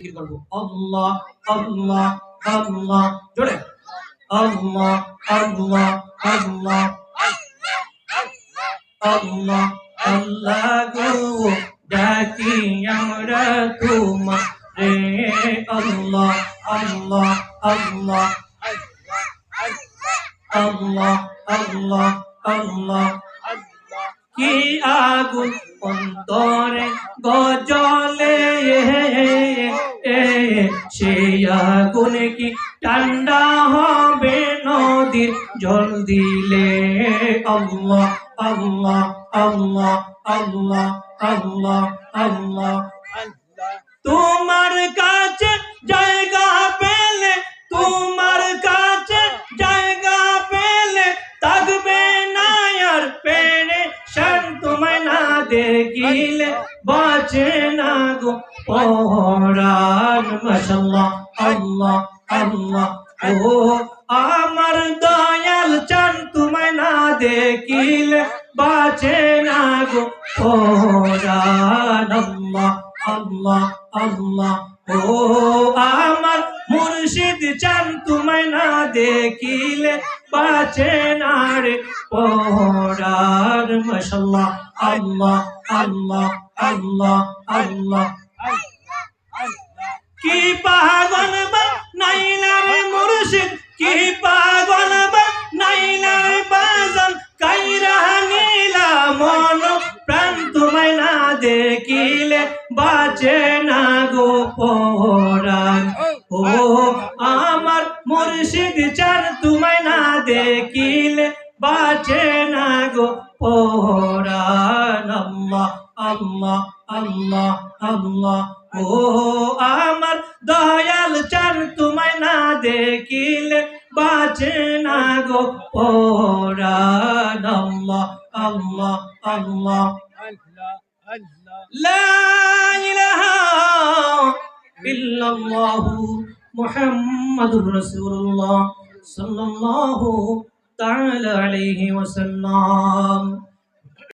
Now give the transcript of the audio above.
করব আল্লাহ আল্লাহ আল্লাহ জোরে আল্লাহ আল্লাহ আল্লাহ আল্লাহ আল্লাহ গো ডাকি আমরা তোমারে আল্লাহ আল্লাহ আল্লাহ আল্লাহ আল্লাহ আল্লাহ কি আগুন অন্তরে গজলে সেই আগুন কি ঠান্ডা হবে নদীর জল দিলে আল্লাহ আল্লাহ আল্লাহ আল্লাহ আল্লাহ আল্লাহ তোমার কাছে জায়গা পেলে তোমার কাছে জায়গা পেলে থাকবে না আর পেরে শান তোমায় না দেখিলে বাঁচে না গো পরাণ মাশাআল্লাহ আল্লাহ আল্লাহ ও আমার দয়াল চান তোমায় না দেখিলে বাঁচে না গো পরাণ আল্লাহ আল্লাহ আল্লাহ ও আমার মুর্শিদ চান তোমায় না দেখিলে বাঁচে না রে পরাণ মাশাআল্লাহ আল্লাহ আল্লাহ আল্লাহ আল্লাহ কি পাগল বা নাইলা রে মুর্শিদ কি পাগল বা নাইলা রে বাজান কাইরা নীলা মন প্রাণ তোমায় না দেখিলে বাঁচে না গো পরাণ ও আমার মুর্শিদ চান তোমায় না দেখিলে বাঁচে না গো পরাণ আল্লাহ আল্লাহ আল্লাহ আল্লাহ ও আমার দয়াল চান তোমায় না দেখিলে বাঁচে না গো পরাণ আল্লাহ আল্লাহ আল্লাহ লা ইলাহা ইল্লাল্লাহু মুহাম্মাদুর রাসূলুল্লাহ সাল্লাল্লাহু তাআলা আলাইহি ওয়াসাল্লাম।